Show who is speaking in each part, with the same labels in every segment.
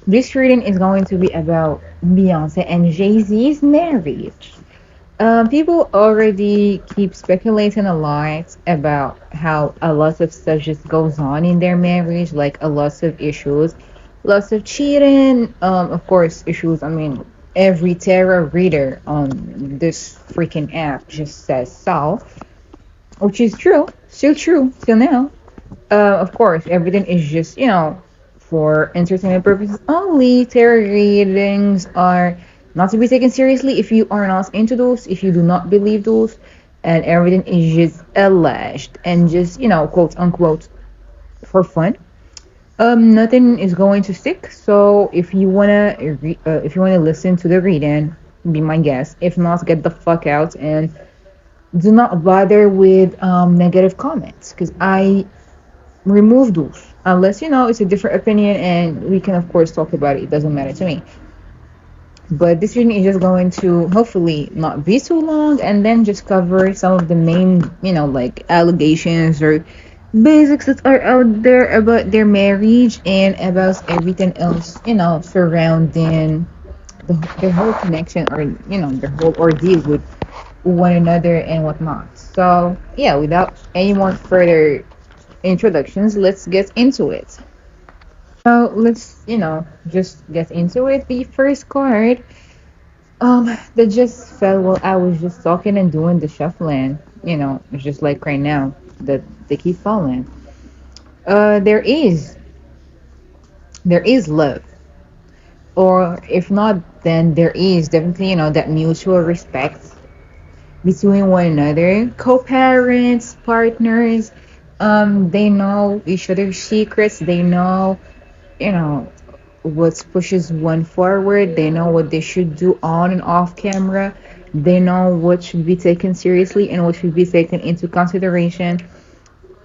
Speaker 1: This reading is going to be about Beyonce and Jay-Z's marriage. People already keep speculating a lot about how a lot of stuff just goes on in their marriage, like a lot of issues, lots of cheating, of course, issues. I mean, every tarot reader on this freaking app just says so, which is true, still true, till now. Of course, everything is just, for entertainment purposes only. Tarot readings are not to be taken seriously if you are not into those, if you do not believe those, and everything is just alleged and just, quote unquote, for fun. Nothing is going to stick. So if you wanna listen to the reading, be my guest. If not, get the fuck out and do not bother with negative comments because I remove those unless it's a different opinion and we can of course talk about it. It doesn't matter to me. But this reading is just going to hopefully not be too long and then just cover some of the main, like allegations or basics that are out there about their marriage and about everything else, surrounding the whole connection or, the whole ordeal with one another and whatnot. So, yeah, without any more further introductions, let's get into it. So, let's, just get into it. The first card that just fell while I was just talking and doing the shuffling. It's just like right now that they keep falling. There is love, or if not, then there is definitely that mutual respect between one another, co-parents, partners. They know each other's secrets. They know, you know, what pushes one forward. They know what they should do on and off camera. They know what should be taken seriously and what should be taken into consideration.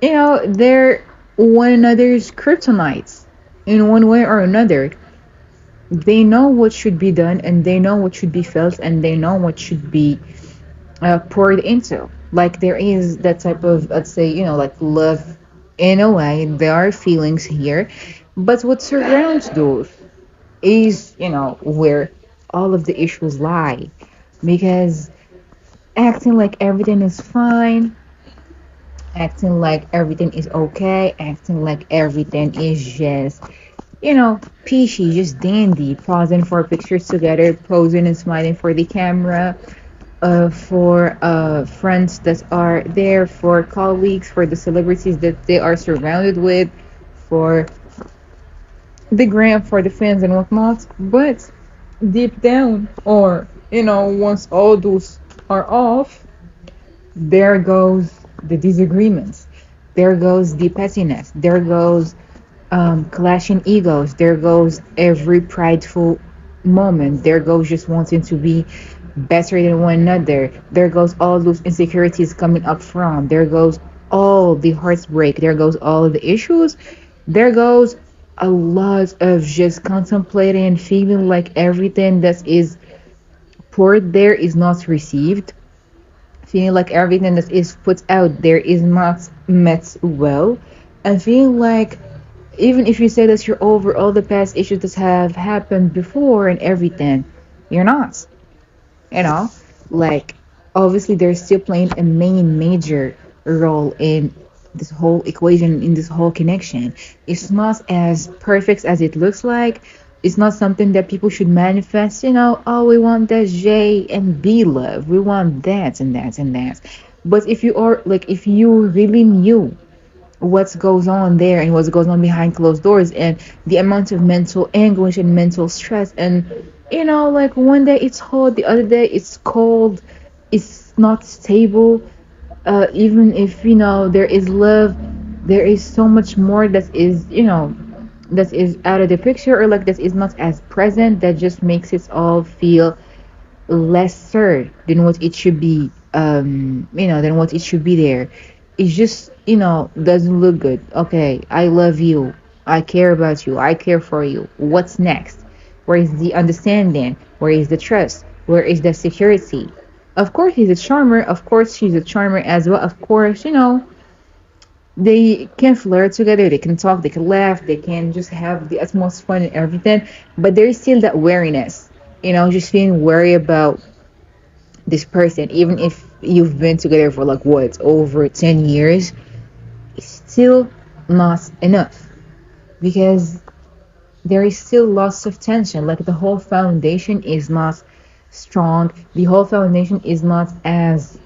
Speaker 1: They're one another's kryptonites in one way or another. They know what should be done and they know what should be felt and they know what should be poured into. Like there is that type of, let's say, like love in a way. There are feelings here, but what surrounds those is, where all of the issues lie. Because acting like everything is fine, acting like everything is okay, acting like everything is just, peachy, just dandy, pausing for pictures together, posing and smiling for the camera, for friends that are there, for colleagues, for the celebrities that they are surrounded with, for the gram, for the fans and whatnot. But deep down, or once all those are off, there goes the disagreements. There goes the pettiness. There goes clashing egos. There goes every prideful moment. There goes just wanting to be better than one another. There goes all those insecurities coming up from. There goes all the heartbreak. There goes all the issues. There goes a lot of just contemplating, feeling like everything that is poured there is not received, feeling like everything that is put out there is not met well, and feeling like even if you say that you're over all the past issues that have happened before and everything, you're not. You know, like obviously they're still playing a main major role in this whole equation, in this whole connection. It's not as perfect as it looks like. It's not something that people should manifest, oh, we want that J and B love. We want that and that and that. But if you really knew what goes on there and what goes on behind closed doors and the amount of mental anguish and mental stress and like one day it's hot, the other day it's cold, it's not stable. Even if there is love, there is so much more that is out of the picture, or like that is not as present, that just makes it all feel lesser than what it should be, than what it should be there. It just doesn't look good. Okay, I love you, I care about you, I care for you. What's next? Where is the understanding? Where is the trust? Where is the security? Of course he's a charmer, of course she's a charmer as well, of course, They can flirt together, they can talk, they can laugh, they can just have the utmost fun and everything, but there's still that wariness, just feeling wary about this person, even if you've been together for like what, over 10 years, it's still not enough because there is still lots of tension. Like the whole foundation is not strong, the whole foundation is not as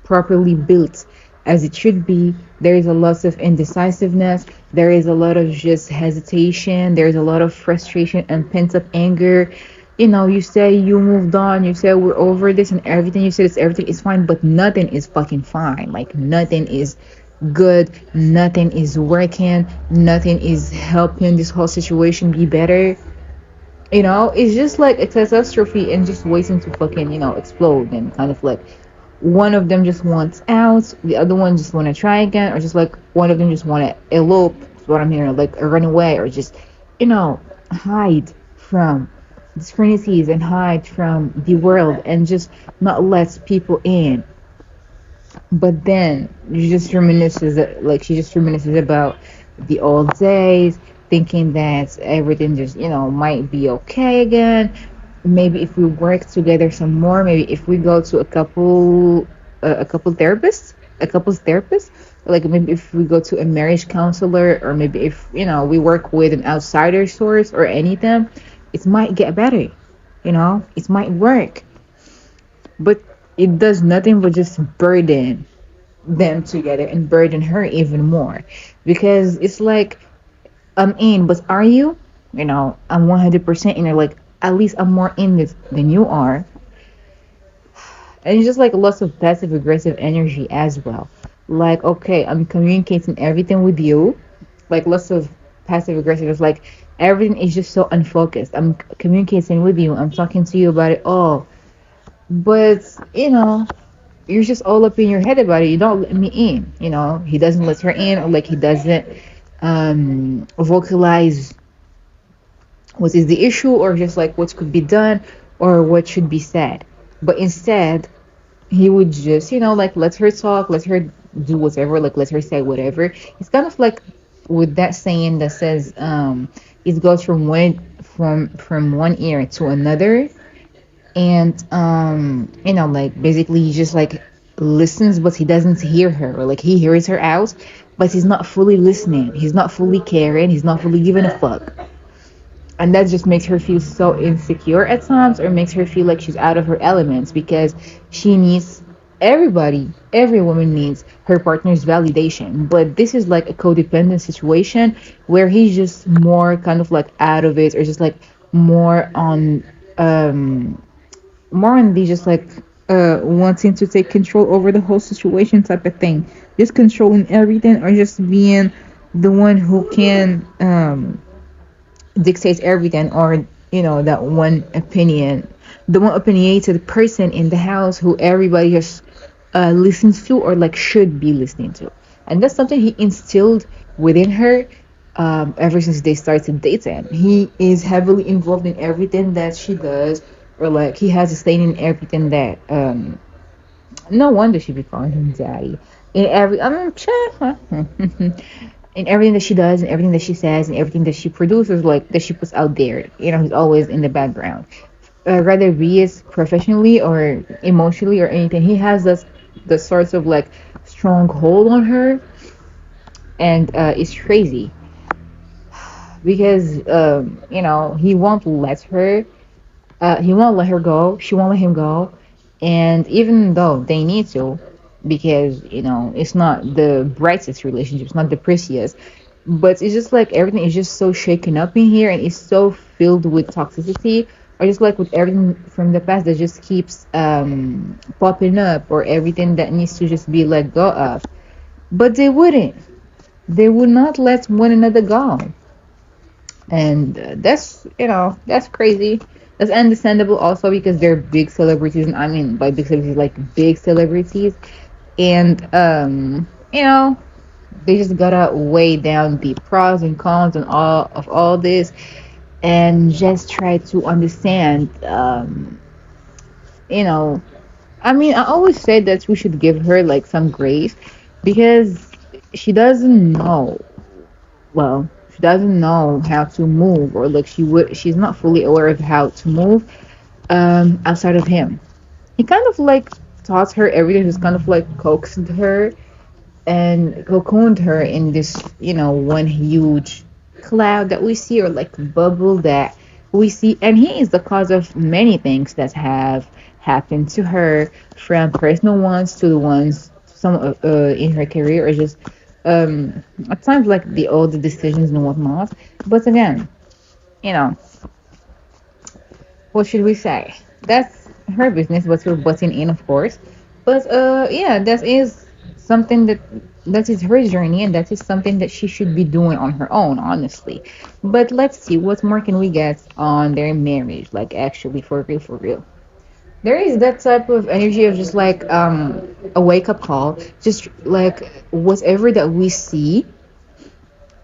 Speaker 1: properly built as it should be. There is a lot of indecisiveness. There is a lot of just hesitation. There's a lot of frustration and pent up anger. You say you moved on, you say we're over this and everything. You said it's everything is fine, but nothing is fucking fine. Like nothing is good. Nothing is working. Nothing is helping this whole situation be better. It's just like a catastrophe and just waiting to fucking, explode and kind of like one of them just wants out, the other one just want to try again, or just like one of them just want to elope, is what I'm hearing, like run away, or just, hide from the screenies and hide from the world and just not let people in. But then she just reminisces about the old days, thinking that everything just, might be okay again. Maybe if we work together some more, maybe if we go to a couple's therapist, like maybe if we go to a marriage counselor, or maybe if, we work with an outsider source or anything, it might get better, it might work. But it does nothing but just burden them together and burden her even more, because it's like, I'm in, but are you? I'm 100% in. You're like, at least I'm more in this than you are. And it's just like lots of passive aggressive energy as well. Like, okay, I'm communicating everything with you. Like lots of passive aggressive. It's like everything is just so unfocused. I'm communicating with you. I'm talking to you about it all. But, you're just all up in your head about it. You don't let me in. He doesn't let her in, or like he doesn't vocalize what is the issue, or just like what could be done or what should be said. But instead, he would just, like let her talk, let her do whatever, like let her say whatever. It's kind of like with that saying that says, it goes from one ear to another, and like basically he just like listens, but he doesn't hear her, or like he hears her out, but he's not fully listening, he's not fully caring, he's not fully giving a fuck. And that just makes her feel so insecure at times, or makes her feel like she's out of her elements, because she needs every woman needs her partner's validation. But this is like a codependent situation where he's just more kind of like out of it, or just like more on um more on the just like wanting to take control over the whole situation type of thing, just controlling everything, or just being the one who can dictates everything, or that one opinion, the one opinionated person in the house who everybody just listens to, or like should be listening to. And that's something he instilled within her, ever since they started dating. He is heavily involved in everything that she does, or like he has a say in everything that no wonder she be calling him daddy. In every, I mean, in everything that she does, and everything that she says, and everything that she produces, like that she puts out there, he's always in the background. Rather be it professionally or emotionally or anything, he has this the sorts of like strong hold on her, and it's crazy because he won't let her go. She won't let him go. And even though they need to, because, it's not the brightest relationship, it's not the prettiest, but it's just like everything is just so shaken up in here, and it's so filled with toxicity, or just like with everything from the past that just keeps popping up, or everything that needs to just be let go of. But they wouldn't. They would not let one another go. And that's crazy. That's understandable also, because they're big celebrities, and I mean by big celebrities, like big celebrities. And they just gotta weigh down the pros and cons and all this, and just try to understand. You know I mean, I always say that we should give her like some grace, because she doesn't know, well, she doesn't know how to move, or like she's not fully aware of how to move outside of him. He kind of like taught her everything, just kind of like coaxed her and cocooned her in this, one huge cloud that we see, or like bubble that we see. And he is the cause of many things that have happened to her, from personal ones to the ones some in her career, or just at times like all the decisions and whatnot. But again, you know, what should we say? That's her business, but we're butting in, of course. But yeah, that is something that is her journey, and that is something that she should be doing on her own, honestly. But let's see, what more can we get on their marriage, like actually for real, for real. There is that type of energy of just like a wake up call, just like whatever that we see,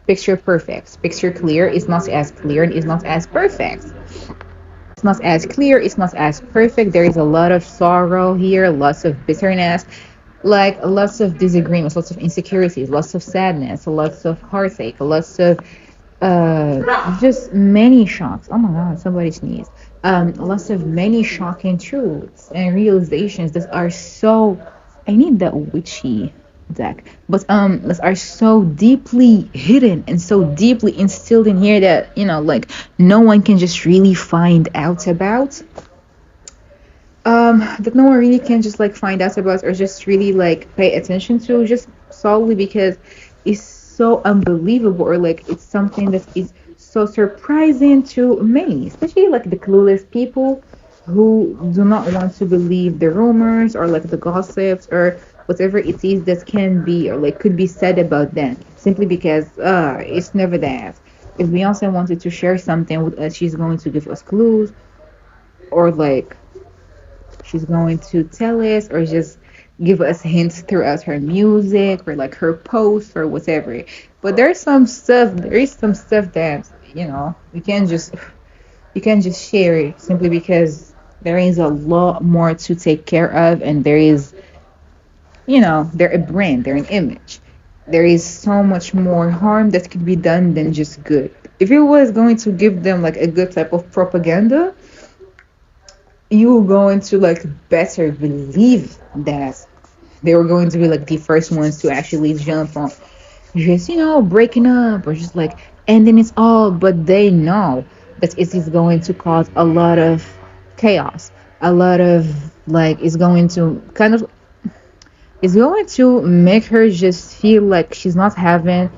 Speaker 1: picture perfect, picture clear is not as clear and is not as perfect. It's not as clear, it's not as perfect. There is a lot of sorrow here, lots of bitterness, like lots of disagreements, lots of insecurities, lots of sadness, lots of heartache, lots of just many shocks. Oh my god, somebody sneezed. Lots of many shocking truths and realizations that are so, I need that witchy deck, but that are so deeply hidden and so deeply instilled in here that, like no one can just really find out about. That no one really can just like find out about, or just really like pay attention to, just solely because it's so unbelievable, or like it's something that is so surprising to many, especially like the clueless people who do not want to believe the rumors, or like the gossips, or whatever it is that can be or like could be said about them, simply because it's never that. If Beyonce wanted to share something with us, she's going to give us clues, or like she's going to tell us, or just give us hints throughout her music, or like her posts, or whatever. But there is some stuff that, you can't just share it, simply because there is a lot more to take care of, and they're a brand, they're an image. There is so much more harm that could be done than just good. If it was going to give them like a good type of propaganda, you were going to like better believe that they were going to be like the first ones to actually jump on just, breaking up, or just like ending it all. But they know that it is going to cause a lot of chaos, a lot of like, it's going to make her just feel like she's not having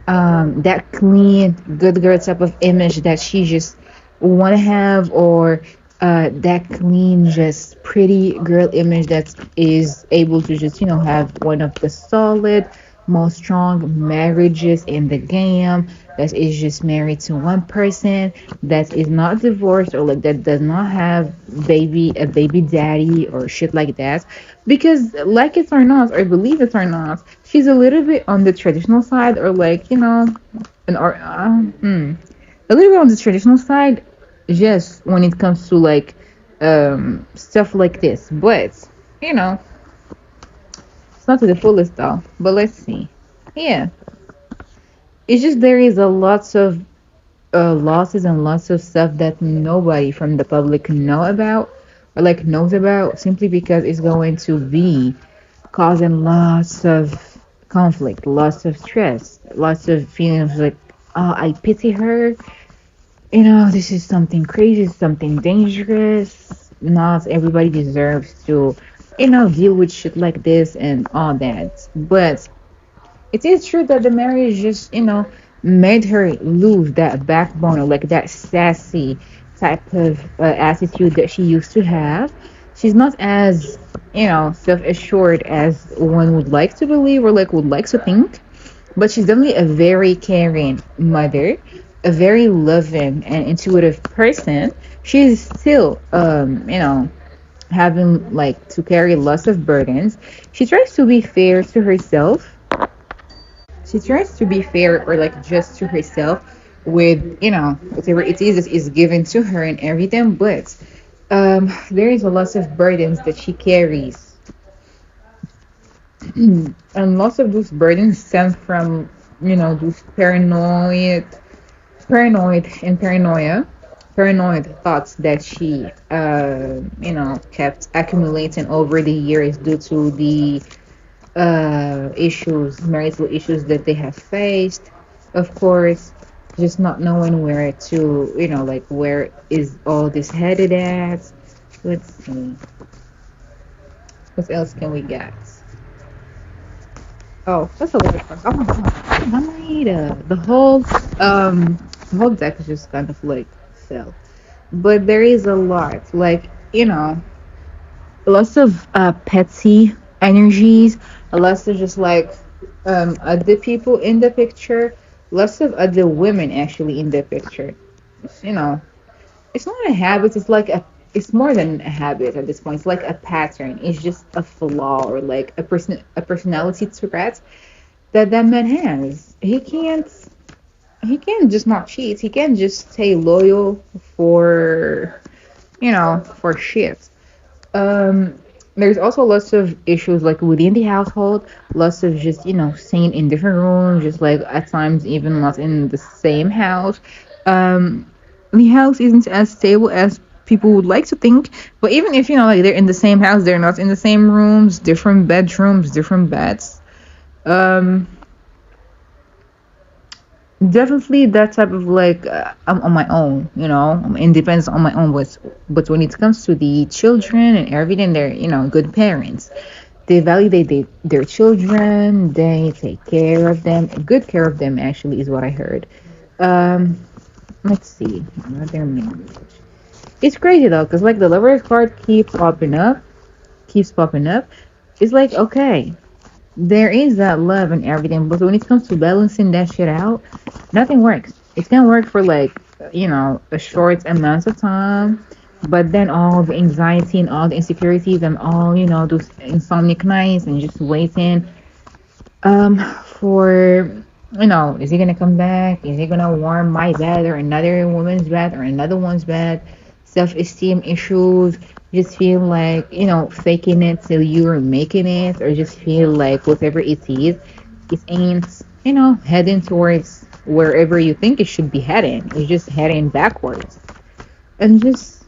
Speaker 1: that clean, good girl type of image that she just want to have, or that clean, just pretty girl image that is able to just, have one of the solid, most strong marriages in the game, that is just married to one person, that is not divorced, or like that does not have a baby daddy or shit like that. Because like it or not, or believe it or not, she's a little bit on the traditional side, or like, a little bit on the traditional side, just when it comes to like stuff like this. But you know it's not to the fullest though. But let's see. Yeah, it's just there is a lots of losses and lots of stuff that nobody from the public know about, or like knows about, simply because it's going to be causing lots of conflict, lots of stress, lots of feelings like, oh, I pity her. This is something crazy, something dangerous. Not everybody deserves to, deal with shit like this and all that. But it is true that the marriage just, made her lose that backbone, or like that sassy type of attitude that she used to have. She's not as, self-assured as one would like to believe, or like would like to think. But she's definitely a very caring mother, a very loving and intuitive person. She's still, having like to carry lots of burdens. She tries to be fair to herself. She tries to be fair, or like just to herself, with, whatever it is that is given to her and everything. But there is a lot of burdens that she carries And most of those burdens stem from, those paranoid thoughts that she, kept accumulating over the years due to the marital issues that they have faced. Of course, just not knowing where to, like where is all this headed at. Let's see, what else can we get? Oh, that's a lot of fun. Oh my god, the whole deck is just kind of like so. But there is a lot, like lots of petty energies, lots of just like other people in the picture, lots of other women actually in the picture. You know, it's not a habit. It's more than a habit at this point. It's like a pattern. It's just a flaw or like a personality trait that man has. He can't just not cheat. He can't just stay loyal for for shit. Um, there's also lots of issues like within the household, lots of just staying in different rooms, just like at times even not in the same house. Um, the house isn't as stable as people would like to think, but even if like they're in the same house, they're not in the same rooms, different bedrooms, different beds. Um, Definitely that type of like I'm on my own, I'm independent on my own. But when it comes to the children and everything, they're good parents. They validate their children. They take care of them. Good care of them actually is what I heard. Um, let's see. Another language. It's crazy though, cause like the lover card keeps popping up. It's like okay, there is that love and everything, but when it comes to balancing that shit out, nothing works. It can work for like, a short amount of time, but then all the anxiety and all the insecurities and all, those insomniac nights and just waiting, for, is he gonna come back? Is he gonna warm my bed or another woman's bed or another one's bed? Self-esteem issues, just feel like faking it till you're making it, or just feel like whatever it ain't heading towards wherever you think it should be heading. It's just heading backwards, and just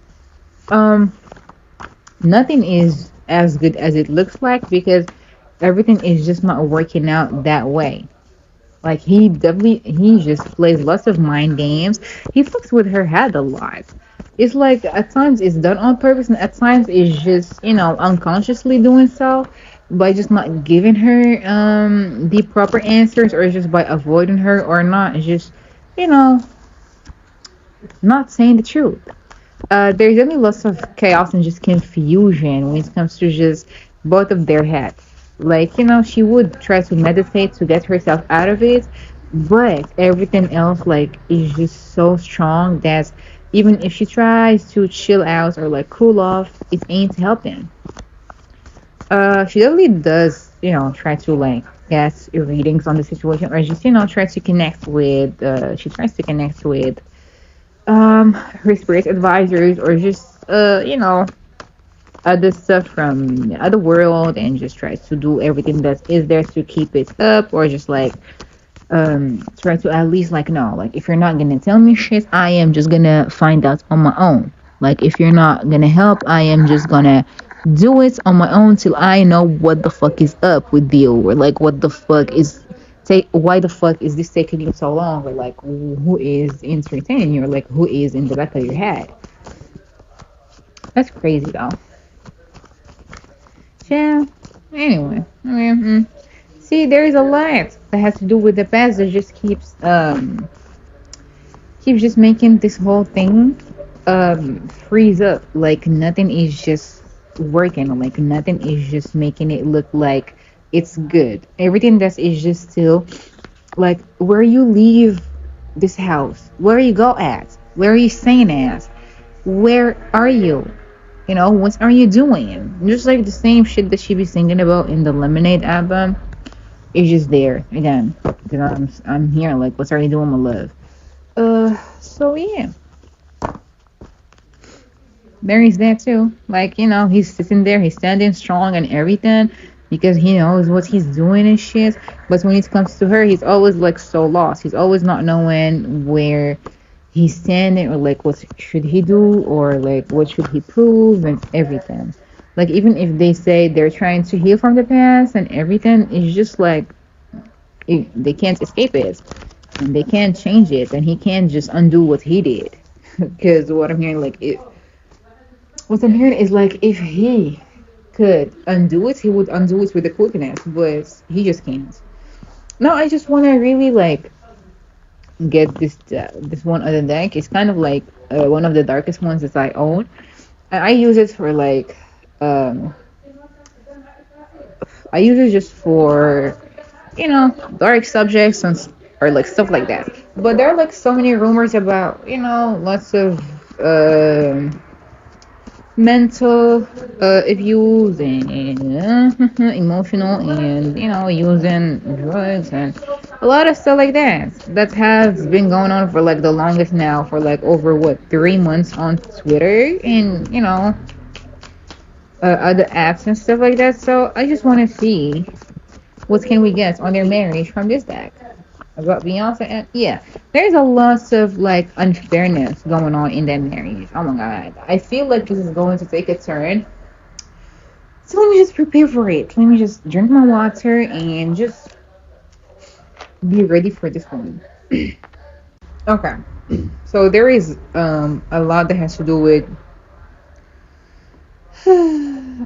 Speaker 1: um nothing is as good as it looks like because everything is just not working out that way. Like he just plays lots of mind games. He fucks with her head a lot. It's like at times it's done on purpose, and at times it's just unconsciously doing so by just not giving her the proper answers, or just by avoiding her, or not just you know not saying the truth. There's definitely lots of chaos and just confusion when it comes to just both of their heads. Like, she would try to meditate to get herself out of it, but everything else, like, is just so strong that even if she tries to chill out or, like, cool off, it ain't helping. She definitely does, try to, like, get readings on the situation, or just, she tries to connect with her spirit advisors, or just other stuff from the other world, and just tries to do everything that is there to keep it up, or just like try to at least like no, like if you're not gonna tell me shit, I am just gonna find out on my own. Like if you're not gonna help, I am just gonna do it on my own till I know what the fuck is up with you, or like what the fuck is take why the fuck is this taking you so long, or like who is entertaining you, or like who is in the back of your head. That's crazy though. Yeah. Anyway, I mean, see, there's a lot that has to do with the past that just keeps just making this whole thing freeze up. Like nothing is just working. Like nothing is just making it look like it's good. Everything that is just still like where you leave this house, where you go at, where are you staying at, where are you? What are you doing? Just like the same shit that she be singing about in the Lemonade album. It's just there again. Because I'm here. Like, what are you doing, my love? So yeah, there is that too. Like, he's sitting there, he's standing strong and everything. because he knows what he's doing and shit. But when it comes to her, he's always like so lost. He's always not knowing where he's standing, or like what should he do, or like what should he prove and everything. Like even if they say they're trying to heal from the past and everything, it's just like they can't escape it and they can't change it, and he can't just undo what he did. Because what I'm hearing is like if he could undo it, he would undo it with the quickness, but he just can't. No, I just want to really like get this one other deck. It's kind of like one of the darkest ones that I own. I use it for like um I use it just for dark subjects or like stuff like that. But there are like so many rumors about lots of mental abuse and emotional and using drugs and a lot of stuff like that has been going on for like the longest now, for like over what 3 months on Twitter and other apps and stuff like that. So I just want to see what can we get on their marriage from this deck about Beyonce. And yeah, there's a lot of like unfairness going on in that marriage. Oh my god, I feel like this is going to take a turn. So let me just prepare for it. Let me just drink my water and just be ready for this one. Okay, so there is a lot that has to do with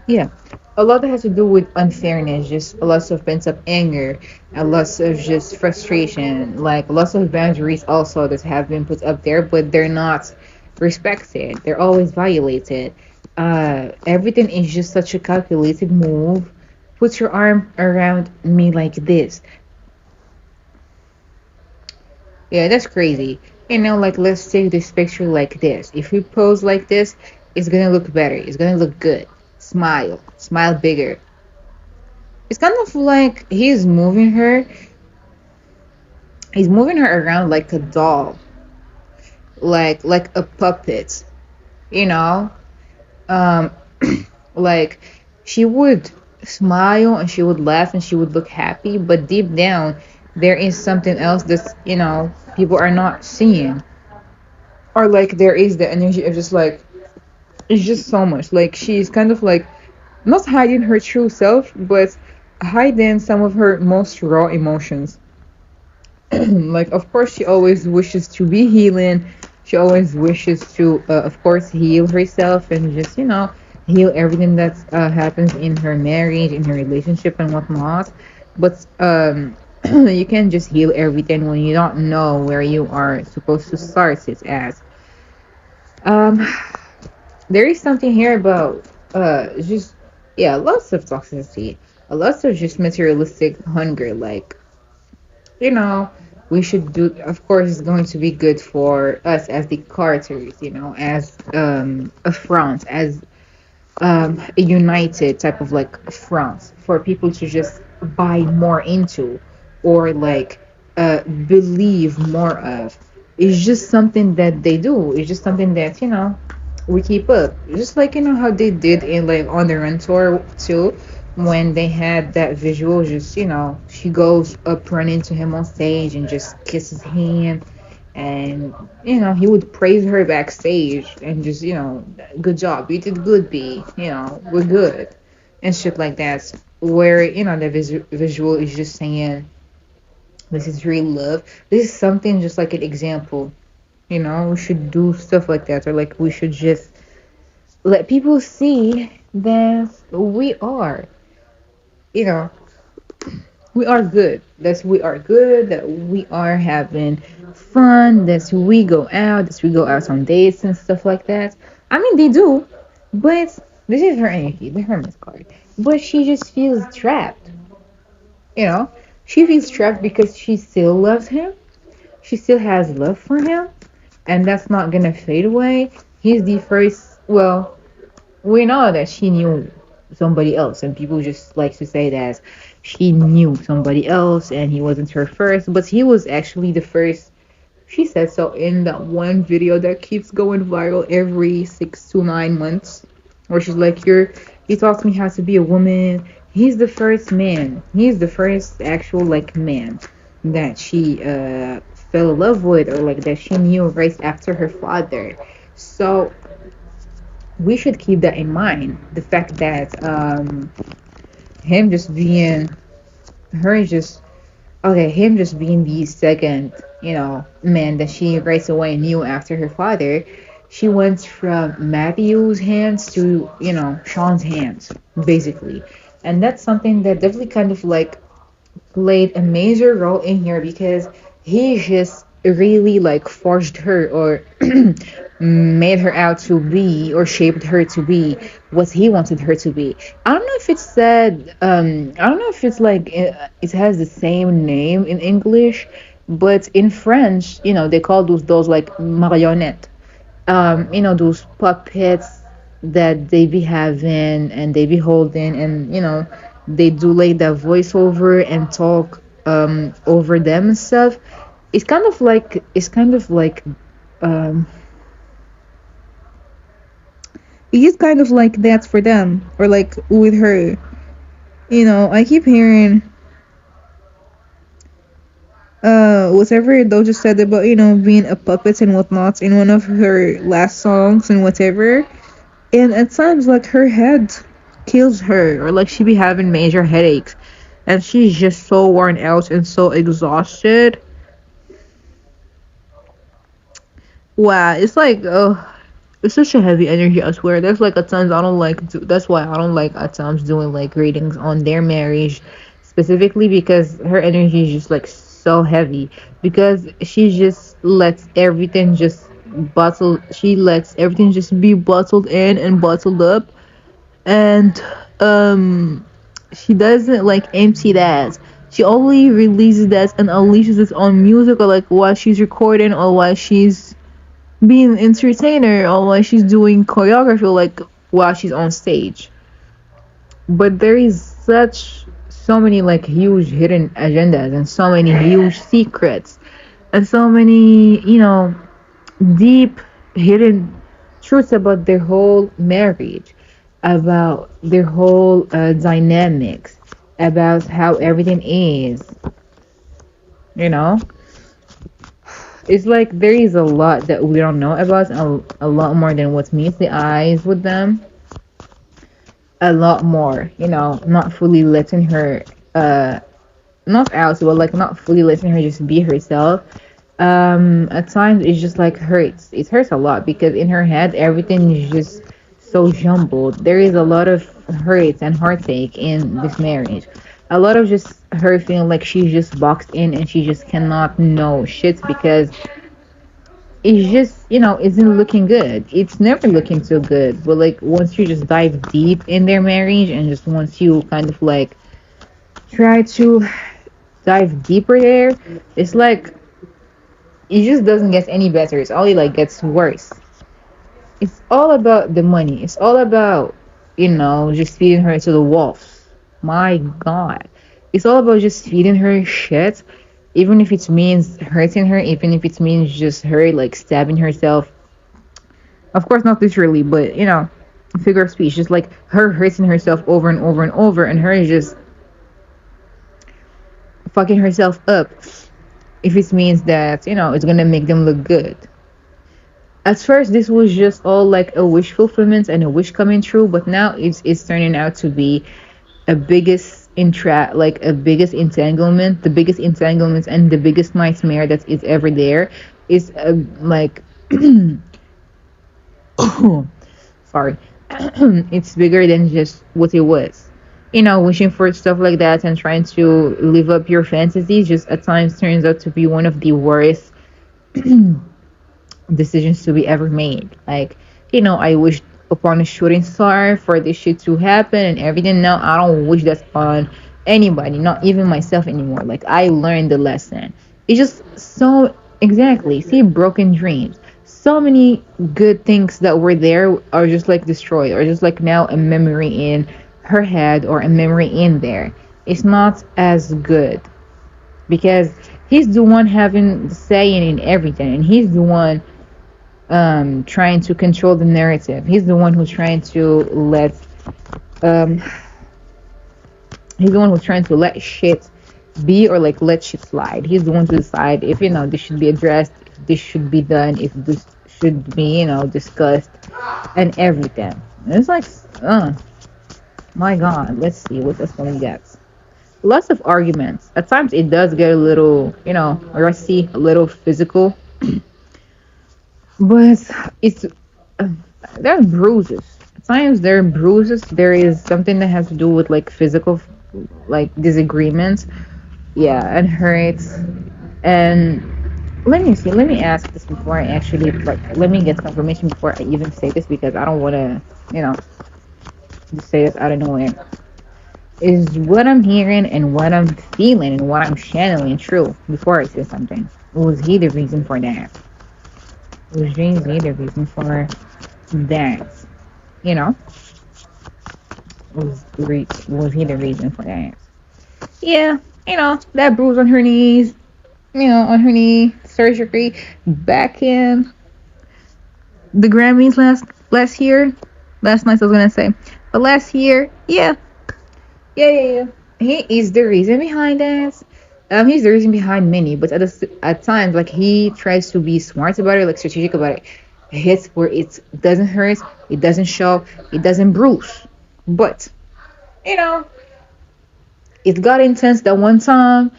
Speaker 1: yeah, a lot that has to do with unfairness, just a lot of pent up anger, a lot of just frustration, like lots of boundaries also that have been put up there, but they're not respected. They're always violated. Everything is just such a calculated move. Put your arm around me like this. Yeah, that's crazy. Like let's take this picture like this. If we pose like this, it's gonna look better. It's gonna look good. Smile. Smile bigger. It's kind of like he's moving her around like a doll. Like a puppet. You know? Um like she would smile and she would laugh and she would look happy, but deep down there is something else that's people are not seeing. Or like there is the energy of just like it's just so much. Like she's kind of like not hiding her true self, but hiding some of her most raw emotions. Like, of course, she always wishes to be healing. She always wishes to, of course, heal herself and just, heal everything that happens in her marriage, in her relationship, and whatnot. But you can't just heal everything when you don't know where you are supposed to start it at. Um, there is something here about just yeah, lots of toxicity, a lot of just materialistic hunger. Like you know, we should do. Of course, it's going to be good for us as the Carters. As a front, as a united type of like front for people to just buy more into or like believe more of. It's just something that they do. It's just something that we keep up. Just like how they did in like on the run tour too, when they had that visual. Just she goes up running to him on stage and just kisses him, and he would praise her backstage and just good job, you did good, B, we're good and shit like that, where the visual is just saying this is real love. This is something just like an example. We should do stuff like that, or like we should just let people see that you know we are good. That we are having fun, that we go out on dates and stuff like that. I mean, they do, but this is her energy, the Hermes card. But she just feels trapped, you know? She feels trapped because she still loves him. She still has love for him, and that's not gonna fade away. He's the first, well, we know that she knew somebody else, and people just like to say that she knew somebody else and he wasn't her first, but he was actually the first. She said so in that one video that keeps going viral every 6 to 9 months, where she's like, He taught me how to be a woman. He's the first man. He's the first actual like man that she fell in love with, or like that she knew right after her father. So we should keep that in mind. The fact that him just being her just okay, him just being the second, man that she right away knew after her father, she went from Matthew's hands to, Sean's hands, basically. And that's something that definitely kind of like played a major role in here because he just really like forged her or made her out to be or shaped her to be what he wanted her to be. I don't know if it's said I don't know if it's like it has the same name in English, but in French, they call those dolls like marionnettes, those puppets that they be having and they be holding, and they do like that voiceover and talk over them and stuff. It's kind of like um it is kind of like that for them, or like with her. I keep hearing whatever Doja said about being a puppet and whatnot in one of her last songs and whatever. And at times, like, her head kills her, or like she be having major headaches, and she's just so worn out and so exhausted. Wow, it's like, oh, it's such a heavy energy. I swear. There's like at times I don't like. That's why I don't like at times doing like readings on their marriage, specifically because her energy is just like so heavy. Because she just lets everything just bottle. She lets everything just be bottled in and bottled up, and she doesn't like empty that. She only releases that and unleashes it on music, or like while she's recording, or while she's being an entertainer, or while she's doing choreography, or like while she's on stage. But there is so many like huge hidden agendas and so many huge secrets and so many deep hidden truths about their whole marriage, about their whole dynamics, about how everything is. You know, it's like there is a lot that we don't know about, a lot more than what meets the eyes with them. A lot more, not fully letting her, not out, but like not fully letting her just be herself. At times it's just like hurts. It hurts a lot because in her head everything is just so jumbled. There is a lot of hurt and heartache in this marriage. A lot of just her feeling like she's just boxed in and she just cannot know shit because it's just, isn't looking good. It's never looking so good. But like once you just dive deep in their marriage and just once you kind of like try to dive deeper there, it's like it just doesn't get any better. It's only like gets worse. It's all about the money. It's all about, just feeding her to the wolves. My God. It's all about just feeding her shit, even if it means hurting her, even if it means just her like stabbing herself. Of course, not literally, but figure of speech. Just like her hurting herself over and over and over, and her just fucking herself up if it means that, it's gonna make them look good. At first, this was just all like a wish fulfillment and a wish coming true, but now it's turning out to be a biggest like a biggest entanglement, the biggest entanglement and the biggest nightmare that is ever there. Is like sorry, it's bigger than just what it was. Wishing for stuff like that and trying to live up your fantasies just at times turns out to be one of the worst decisions to be ever made. Like, I wished upon a shooting star for this shit to happen and everything. Now I don't wish that on anybody, not even myself anymore. Like, I learned the lesson. It's just so exactly. See, broken dreams. So many good things that were there are just like destroyed, or just like now a memory in her head or a memory in there. It's not as good because he's the one having the saying in everything, and he's the one trying to control the narrative. He's the one who's trying to let Um, he's the one who's trying to let shit be or like let shit slide. He's the one to decide if this should be addressed, if this should be done, if this should be discussed, and everything. And it's like, my God, let's see what this one gets. Lots of arguments. At times it does get a little, rusty, a little physical, but it's there are bruises. At times there are bruises. There is something that has to do with like physical, like disagreements. Yeah, and hurts. And let me see. Let me ask this before I actually like. Let me get confirmation before I even say this because I don't want to, just say this out of nowhere. Is what I'm hearing and what I'm feeling and what I'm channeling true before I say something? Was he the reason for that? Was James Lee the reason for that? You know, was he the reason for that? Yeah, that bruise on her knees, on her knee, surgery back in the Grammys last year, last night I was gonna say, but last year, yeah. He is the reason behind that. He's the reason behind many, but at times, like he tries to be smart about it, like strategic about it. It hits where it doesn't hurt, it doesn't show, it doesn't bruise. But you know, it got intense that one time.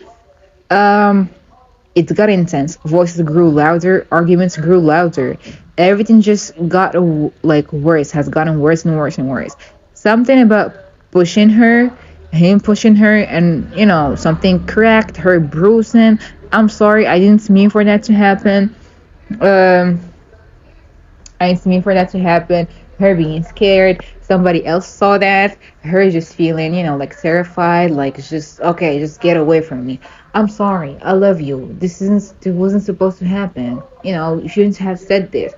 Speaker 1: Um, it got intense. Voices grew louder, arguments grew louder. Everything just got like worse, has gotten worse and worse and worse. Something about pushing her, him pushing her, and something cracked, her bruising. I'm sorry, I didn't mean for that to happen. Um, I didn't mean for that to happen. Her being scared, somebody else saw that. Her just feeling, like terrified, like just okay, just get away from me. I'm sorry, I love you. This wasn't supposed to happen. You shouldn't have said this.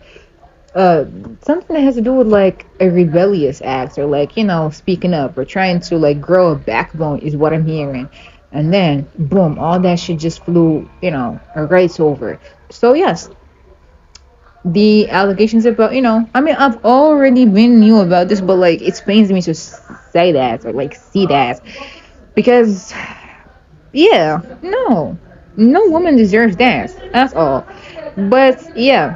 Speaker 1: uh Something that has to do with like a rebellious act or like speaking up or trying to like grow a backbone is what I'm hearing. And then boom, all that shit just flew right over. So yes, the allegations about I mean, I've already been knew about this, but like it pains me to say that or like see that because yeah, no woman deserves that at all. But yeah,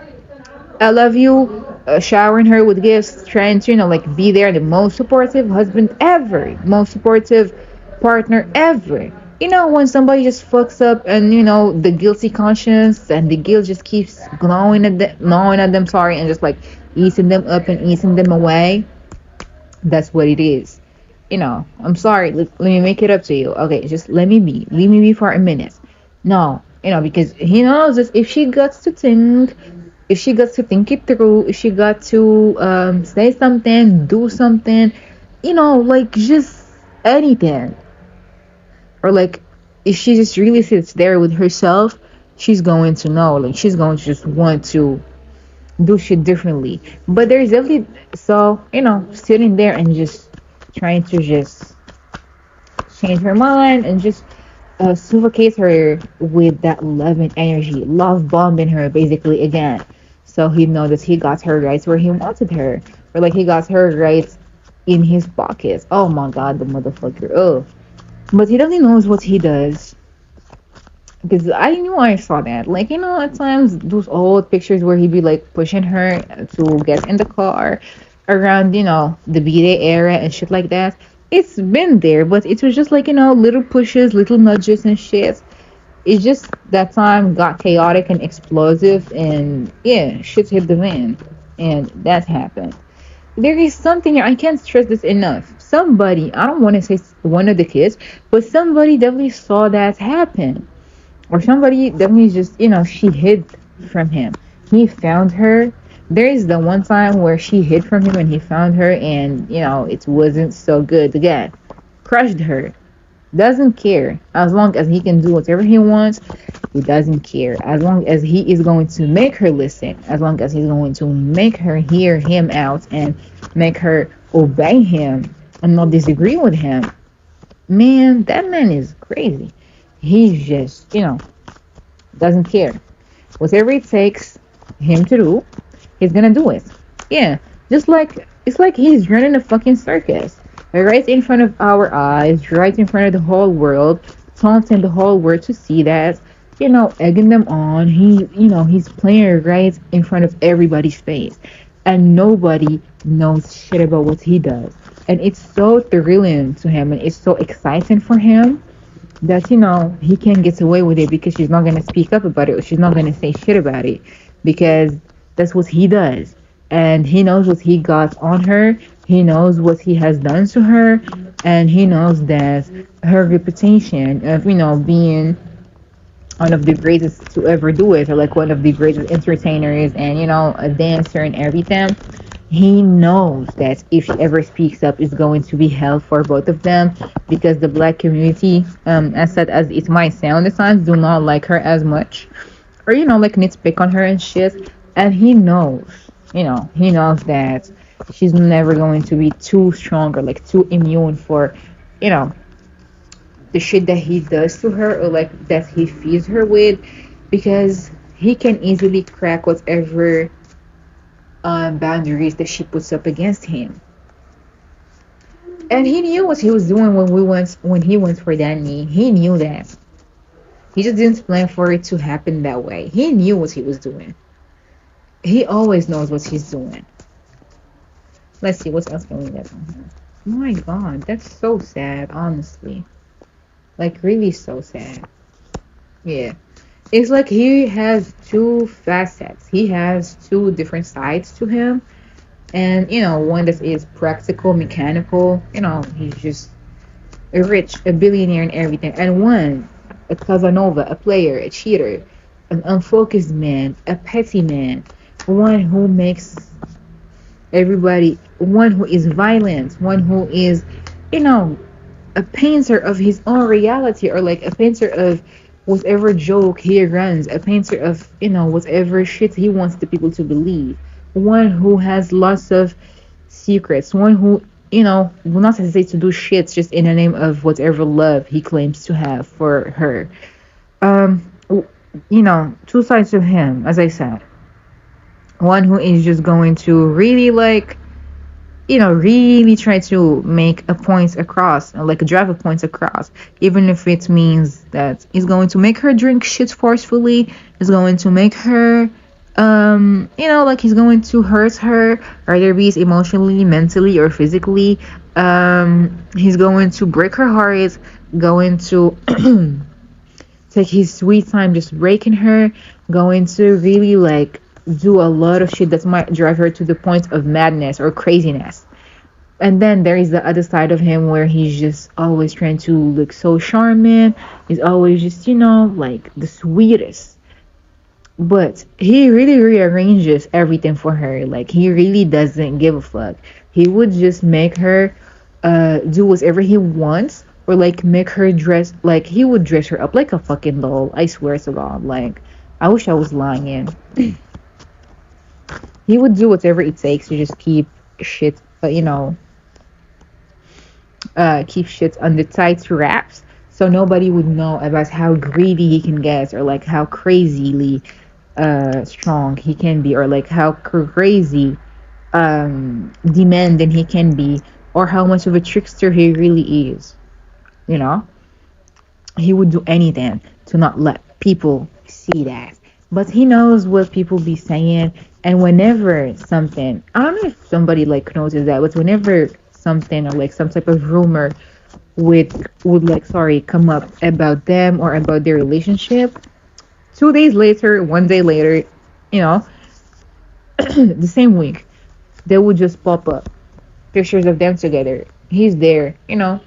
Speaker 1: I love you, showering her with gifts, trying to, like be there, the most supportive husband ever, most supportive partner ever. When somebody just fucks up and, the guilty conscience and the guilt just keeps gnawing at them, sorry, and just like eating them up and eating them away, that's what it is. I'm sorry, let me make it up to you. Okay, just leave me be for a minute. No, because he knows this, if she got to think it through, if she got to say something, do something, like just anything, or like if she just really sits there with herself, she's going to know, like she's going to just want to do shit differently. But there's definitely so sitting there and just trying to just change her mind and just suffocate her with that love and energy, love bombing her basically again. So he knows that he got her right where he wanted her, or like he got her right in his pockets. Oh my God, the motherfucker. Oh, but he doesn't knows what he does. Because I knew I saw that. Like, at times, those old pictures where he'd be like pushing her to get in the car around, the B-Day era and shit like that. It's been there, but it was just like, little pushes, little nudges and shit. It's just that time got chaotic and explosive, and yeah, shit hit the fan. And that happened. There is something here, I can't stress this enough. Somebody, I don't want to say one of the kids, but somebody definitely saw that happen. Or somebody definitely just, she hid from him. He found her. There is the one time where she hid from him and he found her, and, it wasn't so good again. Crushed her. Doesn't care. As long as he can do whatever he wants, he doesn't care. As long as he is going to make her listen, as long as he's going to make her hear him out and make her obey him and not disagree with him. Man, that man is crazy. He's just, doesn't care. Whatever it takes him to do, he's gonna do it. Yeah, just like it's like he's running a fucking circus. right in front of our eyes, right in front of the whole world, taunting the whole world to see that, egging them on. He's playing right in front of everybody's face, and nobody knows shit about what he does. And it's so thrilling to him, and it's so exciting for him that he can get away with it because she's not gonna speak up about it, or she's not gonna say shit about it, because that's what he does, and he knows what he got on her. He knows what he has done to her, and he knows that her reputation of being one of the greatest to ever do it, or like one of the greatest entertainers, and a dancer and everything. He knows that if she ever speaks up, it's going to be hell for both of them, because the black community, as sad as it might sound at times, do not like her as much, or like nitpick on her and shit. And he knows that she's never going to be too strong, or like too immune for you know the shit that he does to her, or like that he feeds her with, because he can easily crack whatever boundaries that she puts up against him. And he knew what he was doing when he went for that knee. He knew that. He just didn't plan for it to happen that way. He knew what he was doing. He always knows what he's doing. Let's see what else can we get on here. Oh my god, that's so sad, honestly. Like really so sad. Yeah. It's like he has two facets. He has two different sides to him. And one that is practical, mechanical. He's just a rich, a billionaire and everything. And one, a Casanova, a player, a cheater, an unfocused man, a petty man, one who makes everybody, one who is violent, one who is, you know, a painter of his own reality, or like a painter of whatever joke he runs, a painter of, whatever shit he wants the people to believe. One who has lots of secrets, one who, will not hesitate to do shit just in the name of whatever love he claims to have for her. Um, two sides of him, as I said. One who is just going to really like, really try to make a point across, like drive a point across, even if it means that he's going to make her drink shit forcefully, is going to make her, like he's going to hurt her, either be it emotionally, mentally, or physically. He's going to break her heart, going to take his sweet time just breaking her, going to really like do a lot of shit that might drive her to the point of madness or craziness. And then there is the other side of him where he's just always trying to look so charming. He's always just, like the sweetest. But he really rearranges everything for her. Like he really doesn't give a fuck. He would just make her do whatever he wants, or like make her dress, like he would dress her up like a fucking doll. I swear to God. Like I wish I was lying. He would do whatever it takes to just keep shit, keep shit under tight wraps, so nobody would know about how greedy he can get, or like how crazily strong he can be, or like how crazy demanding he can be, or how much of a trickster he really is. You know, he would do anything to not let people see that. But he knows what people be saying, and whenever something, I don't know if somebody like notices that, but whenever something or like some type of rumor would like come up about them or about their relationship, 2 days later, one day later, you know, the same week, they would just pop up pictures of them together. He's there, and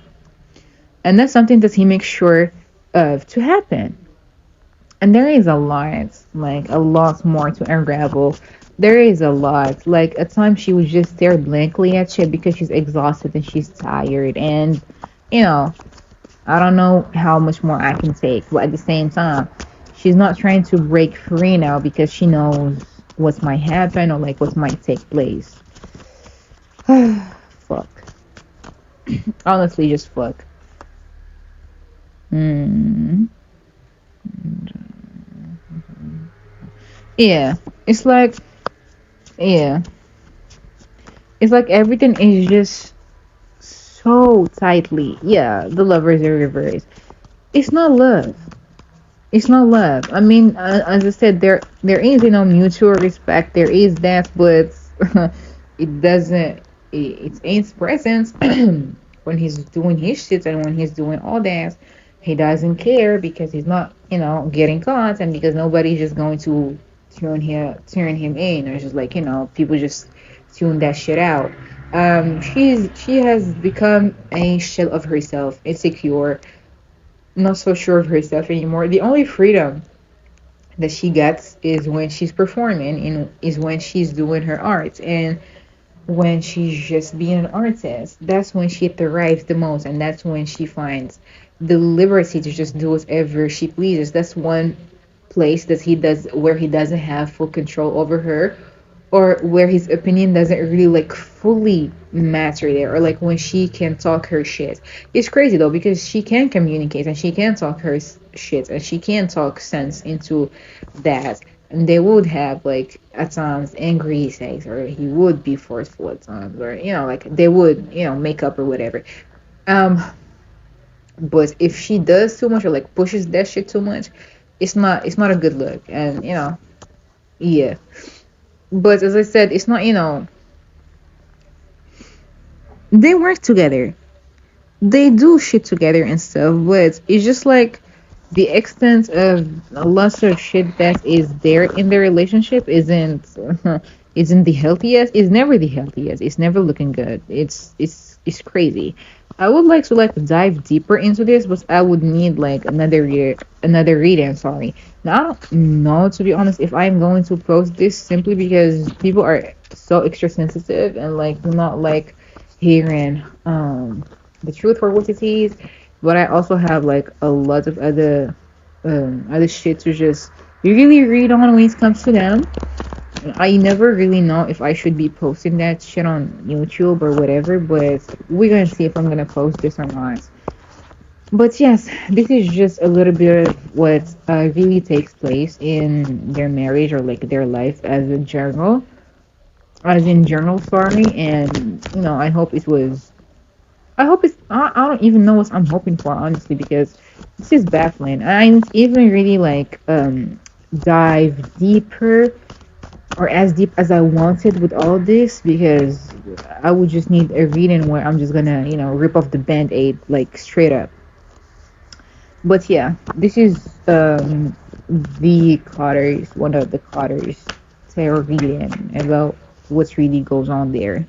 Speaker 1: that's something that he makes sure of to happen. And there is a lot, like a lot more to unravel. There is a lot. Like at times she would just stare blankly at shit because she's exhausted and she's tired. And, I don't know how much more I can take. But at the same time, she's not trying to break free now because she knows what might happen or like what might take place. Fuck. Honestly, just fuck. Hmm. Yeah, it's like, yeah, it's like everything is just so tightly. Yeah, the lovers are reversed. It's not love. It's not love. I mean, as I said, there is mutual respect. There is that, but it doesn't. It's Ain's presence when he's doing his shit and when he's doing all that, he doesn't care because he's not getting caught and because nobody's just going to turn him in or just like people just tune that shit out. She has become a shell of herself, insecure, not so sure of herself anymore. The only freedom that she gets is when she's performing and is when she's doing her art and when she's just being an artist. That's when she thrives the most, and that's when she finds the liberty to just do whatever she pleases. That's one place that he does where he doesn't have full control over her, or where his opinion doesn't really like fully matter there, or like when she can talk her shit. It's crazy though because she can communicate and she can talk her shit and she can talk sense into that, and they would have like at times angry sex, or he would be forceful at times, or like they would make up or whatever. um but if she does too much or like pushes that shit too much, it's not a good look. And yeah. But as I said, it's not, they work together. They do shit together and stuff, but it's just like the extent of lots of shit that is there in their relationship isn't the healthiest. It's never the healthiest. It's never looking good. It's crazy. I would like to like dive deeper into this, but I would need like another reading. Sorry. Now I don't know, to be honest, if I'm going to post this simply because people are so extra sensitive and like do not like hearing the truth for what it is. But I also have like a lot of other shit to just really read on when it comes to them. I never really know if I should be posting that shit on YouTube or whatever, but we're gonna see if I'm gonna post this or not. But yes, this is just a little bit of what really takes place in their marriage or like their life as in journal, sorry. And I hope it was. I hope it's. I don't even know what I'm hoping for, honestly, because this is baffling. I didn't even really like dive deeper or as deep as I wanted with all this because I would just need a reading where I'm just gonna rip off the band-aid like straight up. But yeah, this is the Carter's one of the Carter's tarot reading about what really goes on there.